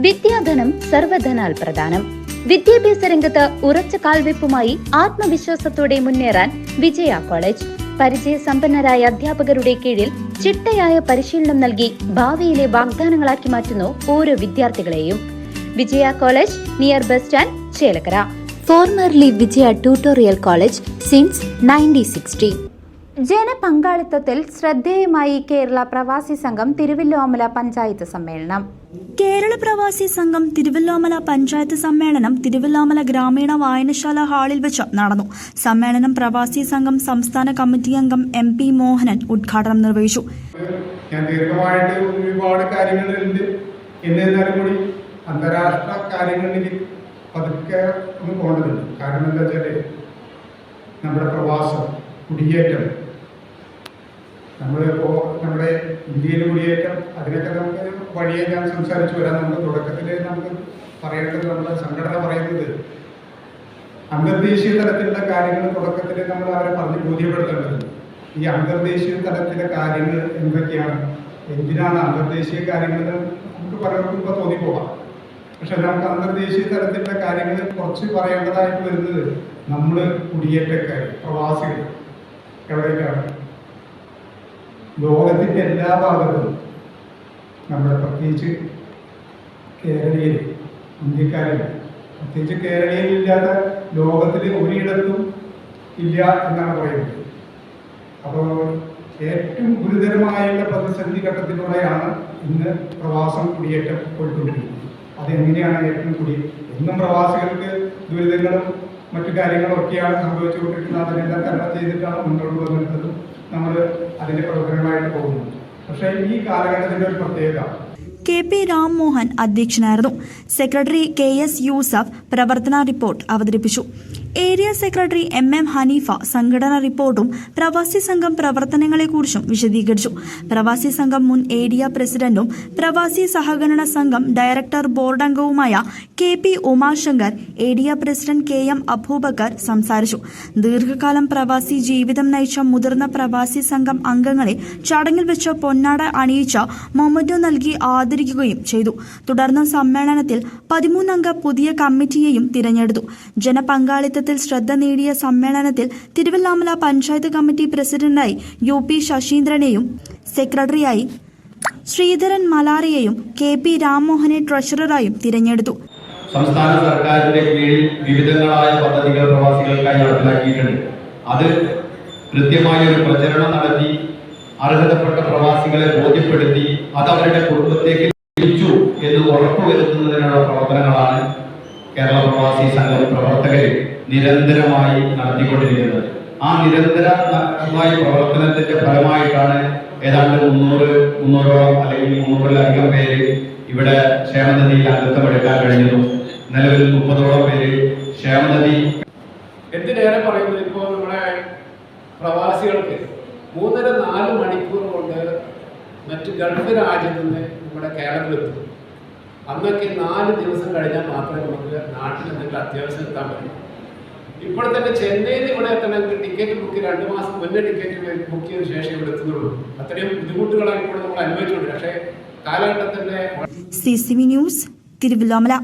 വിദ്യാധനം സർവധനാൽ പ്രധാനം. വിദ്യാഭ്യാസ രംഗത്ത് ഉറച്ച കാൽവെപ്പുമായി ആത്മവിശ്വാസത്തോടെ മുന്നേറാൻ വിജയ കോളേജ്. പരിചയസമ്പന്നരായ അധ്യാപകരുടെ കീഴിൽ ചിട്ടയായ പരിശീലനം നൽകി ഭാവിയിലെ വാഗ്ദാനങ്ങളാക്കി മാറ്റുന്നു ഓരോ വിദ്യാർത്ഥികളെയും. Vijaya college near bus stand, Chelakkara. Formerly Vijaya tutorial college since 1960. ജനപങ്കാളിത്തത്തിൽ ശ്രദ്ധേയമായി കേരള പ്രവാസി സംഘം തിരുവല്ലോമല പഞ്ചായത്ത് സമ്മേളനം. കേരള പ്രവാസി സംഘം തിരുവല്ലോമല പഞ്ചായത്ത് സമ്മേളനം തിരുവല്ലോമല ഗ്രാമീണ വായനശാല ഹാളിൽ വെച്ച് നടന്നു. സമ്മേളനം പ്രവാസി സംഘം സംസ്ഥാന കമ്മിറ്റി അംഗം MP മോഹനൻ ഉദ്ഘാടനം നിർവഹിച്ചു. ഞാൻ ദീർഘമായിട്ട് ഒരുപാട് കാര്യങ്ങളുണ്ട്. എന്നിരുന്നാലും കൂടി അന്താരാഷ്ട്ര കാര്യങ്ങളിലേക്ക് പതുക്കെ ഒന്ന് പോകേണ്ടതുണ്ട്. കാരണം എന്താ വെച്ചാൽ നമ്മുടെ പ്രവാസം, കുടിയേറ്റം, നമ്മളിപ്പോൾ നമ്മുടെ ഇന്ത്യയിൽ കുടിയേറ്റം, അതിനൊക്കെ നമുക്ക് വഴിയെ ഞാൻ സംസാരിച്ചു വരാം. നമുക്ക് തുടക്കത്തിൽ നമുക്ക് പറയേണ്ടത്, നമ്മുടെ സംഘടന പറയുന്നത് അന്തർദേശീയ തലത്തിലുള്ള കാര്യങ്ങൾ തുടക്കത്തിൽ നമ്മൾ അവരെ പറഞ്ഞ് ബോധ്യപ്പെടുത്തേണ്ടതുണ്ട്. ഈ അന്തർദേശീയ തലത്തിലെ കാര്യങ്ങൾ എന്തൊക്കെയാണ്, എന്തിനാണ് അന്തർദേശീയ കാര്യങ്ങൾ നമുക്ക് പലർക്കും ഇപ്പോൾ തോന്നിപ്പോകാം. പക്ഷെ നമുക്ക് അന്തർദേശീയ തലത്തിലുള്ള കാര്യങ്ങൾ കുറച്ച് പറയേണ്ടതായിട്ട് വരുന്നത് നമ്മൾ കുടിയേറ്റക്കാർ, പ്രവാസികൾ എവിടേക്കാണ്, ലോകത്തിൻ്റെ എല്ലാ ഭാഗത്തും, നമ്മുടെ പ്രത്യേകിച്ച് കേരളീയർ, ഇന്ത്യക്കാരിൽ പ്രത്യേകിച്ച് കേരളീയരില്ലാത്ത ലോകത്തിൽ ഒരിടത്തും ഇല്ല എന്നാണ് പറയുന്നത്. അപ്പോൾ ഏറ്റവും ഗുരുതരമായുള്ള പ്രതിസന്ധി ഘട്ടത്തിലൂടെയാണ് ഇന്ന് പ്രവാസം, കുടിയേറ്റം പോയിക്കൊണ്ടിരിക്കുന്നത്. അതെങ്ങനെയാണ് എന്നും പ്രവാസികൾക്ക് ദുരിതങ്ങളും മറ്റു കാര്യങ്ങളൊക്കെയാണ് സംഭവിച്ചുകൊണ്ടിരിക്കുന്നത്. അതിനെല്ലാം തരണം ചെയ്തിട്ടാണ് മുന്നോട്ട് വന്നിട്ടുള്ളത്. നമ്മൾ അതിൻ്റെ പ്രവർത്തനമായിട്ട് പോകുന്നു. പക്ഷേ ഈ കാലഘട്ടത്തിൻ്റെ ഒരു പ്രത്യേകത, KP രാംമോഹൻ അധ്യക്ഷനായിരുന്നു. സെക്രട്ടറി KS യൂസഫ് പ്രവർത്തന റിപ്പോർട്ട് അവതരിപ്പിച്ചു. ഏരിയ സെക്രട്ടറി MM ഹനീഫ സംഘടനാ റിപ്പോർട്ടും പ്രവാസി സംഘം പ്രവർത്തനങ്ങളെക്കുറിച്ചും വിശദീകരിച്ചു. പ്രവാസി സംഘം മുൻ ഏരിയ പ്രസിഡന്റും പ്രവാസി സഹകരണ സംഘം ഡയറക്ടർ ബോർഡ് അംഗവുമായ KP Umashankar, area president KM Abubakar സംസാരിച്ചു. ദീർഘകാലം പ്രവാസി ജീവിതം നയിച്ച മുതിർന്ന പ്രവാസി സംഘം അംഗങ്ങളെ ചടങ്ങിൽ വെച്ച് പൊന്നാട അണിയിച്ച മൊമന്റോ നൽകി ആദരിക്കുകയും ചെയ്തു. തുടർന്ന് സമ്മേളനത്തിൽ 13 അംഗ പുതിയ കമ്മിറ്റിയെയും തിരഞ്ഞെടുത്തു. ജനപങ്കാളിത്ത ശ്രദ്ധ നേടിയ സമ്മേളനത്തിൽ തിരുവല്ലോമല പഞ്ചായത്ത് കമ്മിറ്റി പ്രസിഡന്റായി UP ശശീന്ദ്രനെയും സെക്രട്ടറിയായി ശ്രീധരൻ മലാറിയെയും KP രാംമോഹനെ ട്രഷററായും തിരഞ്ഞെടുത്തു. സംസ്ഥാന സർക്കാരിന്റെ കീഴിൽ വിവിധങ്ങളായ പദ്ധതികൾ പ്രവാസികൾക്കായി നടപ്പിലാക്കിയിട്ടുണ്ട്. അത് കൃത്യമായ ഒരു പ്രചരണം നടത്തി അർഹതപ്പെട്ട പ്രവാസികളെ ബോധ്യപ്പെടുത്തി അത് അവരുടെ കുടുംബത്തേക്ക് ലഭിച്ചു എന്ന് ഉറപ്പുവരുത്തുന്നതിനുള്ള പ്രവർത്തനങ്ങളാണ് കേരള പ്രവാസി സംഘം പ്രവർത്തകർ നിരന്തരമായി നടത്തിക്കൊണ്ടിരിക്കുന്നത്. ആ നിരന്തരമായ പ്രവർത്തനത്തിന്റെ ഫലമായിട്ടാണ് ഏതാണ്ട് 300 അല്ലെങ്കിൽ 300-ലധികം പേര് ഇവിടെ ക്ഷേമനിധിയിൽ അംഗത്വം എടുക്കാൻ കഴിഞ്ഞു. നിലവിൽ 30ഓളം പേര് ക്ഷേമനിധി. എന്തിനേറെ പറയുന്നത്, ഇപ്പോൾ നമ്മുടെ പ്രവാസികൾക്ക് 3-4 മണിക്കൂർ കൊണ്ട് മറ്റ് ഗൾഫ് രാജ്യത്ത് നിന്ന് നമ്മുടെ കേരളത്തിലെത്തും. അന്നൊക്കെ 4 ദിവസം കഴിഞ്ഞാൽ മാത്രമേ നമുക്ക് നാട്ടിൽ എന്തെങ്കിലും അത്യാവശ്യം എത്താൻ പറ്റും. ഇപ്പോൾ തന്നെ ചെന്നൈയിൽ ഇവിടെ എത്തണമെങ്കിൽ ടിക്കറ്റ് ബുക്ക് 2 മാസം മുന്നേ ടിക്കറ്റ് ബുക്ക് ചെയ്തതിനു ശേഷം ഇവിടെ എത്തുന്നുള്ളൂ. അത്രയും ബുദ്ധിമുട്ടുകളാണ് ഇപ്പോൾ നമ്മൾ അനുഭവിച്ചുകൊണ്ട്. പക്ഷേ കാലഘട്ടത്തിന്റെ CCV ന്യൂസ് തിരുവല്ലോമല.